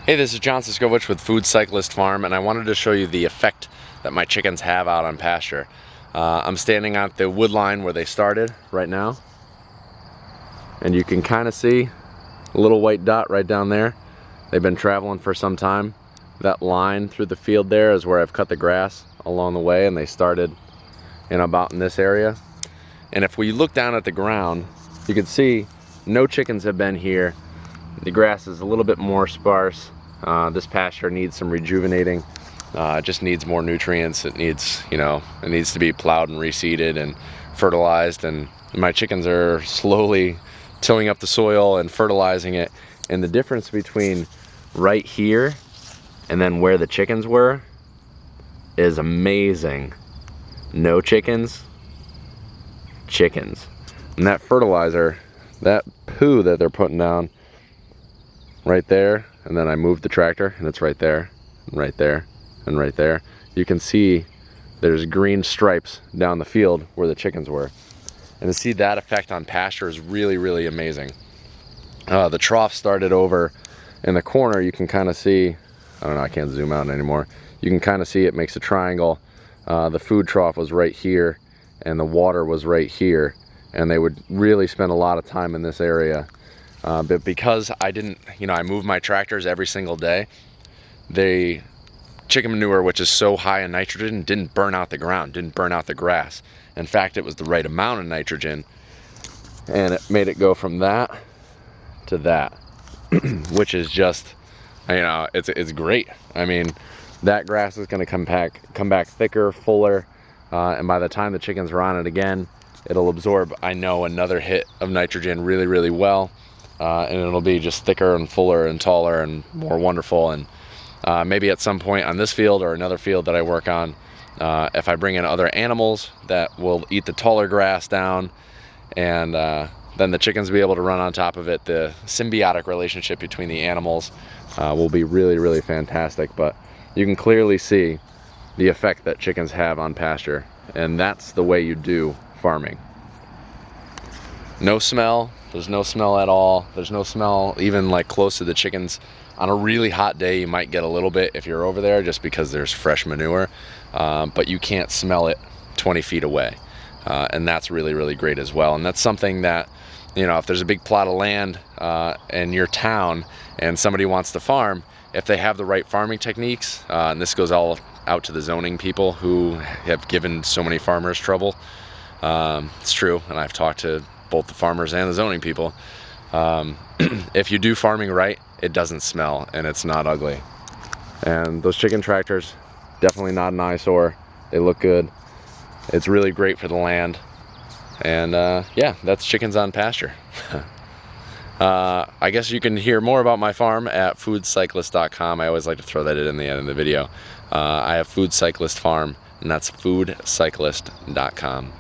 Hey, this is John Siskovich with Food Cyclist Farm, and I wanted to show you the effect that my chickens have out on pasture. I'm standing at the wood line where they started right now, and you can kind of see a little white dot right down there. They've been traveling for some time. That line through the field there is where I've cut the grass along the way, and they started about in this area. And if we look down at the ground, you can see no chickens have been here. The grass is a little bit more sparse. This pasture needs some rejuvenating. It just needs more nutrients. It needs, it needs to be plowed and reseeded and fertilized. And my chickens are slowly tilling up the soil and fertilizing it. And the difference between right here and then where the chickens were is amazing. No chickens, chickens. And that fertilizer, that poo that they're putting down right there, and then I moved the tractor and it's right there, and right there, and right there. You can see there's green stripes down the field where the chickens were. And to see that effect on pasture is really, really amazing. The trough started over in the corner. You can kind of see, I don't know, I can't zoom out anymore. You can kind of see it makes a triangle. The food trough was right here and the water was right here. And they would really spend a lot of time in this area. But because I didn't, I move my tractors every single day, the chicken manure, which is so high in nitrogen, didn't burn out the ground, didn't burn out the grass. In fact, it was the right amount of nitrogen, and it made it go from that to that, which is just, it's great. I mean, that grass is going to come back thicker, fuller, and by the time the chickens are on it again, it'll absorb, I know, another hit of nitrogen really, really well. And it'll be just thicker and fuller and taller and more wonderful. And maybe at some point on this field or another field that I work on, if I bring in other animals that will eat the taller grass down, and then the chickens will be able to run on top of it, the symbiotic relationship between the animals will be really, really fantastic. But you can clearly see the effect that chickens have on pasture, and that's the way you do farming. No smell. There's no smell at all. There's no smell even like close to the chickens. On a really hot day, you might get a little bit if you're over there just because there's fresh manure, but you can't smell it 20 feet away. And that's really, really great as well. And that's something that, if there's a big plot of land in your town and somebody wants to farm, if they have the right farming techniques, and this goes all out to the zoning people who have given so many farmers trouble. It's true, and I've talked to both the farmers and the zoning people. If you do farming right, it doesn't smell and it's not ugly. And those chicken tractors, definitely not an eyesore. They look good. It's really great for the land. And yeah, that's chickens on pasture. I guess you can hear more about my farm at foodcyclist.com. I always like to throw that in the end of the video. I have Food Cyclist Farm, and that's foodcyclist.com.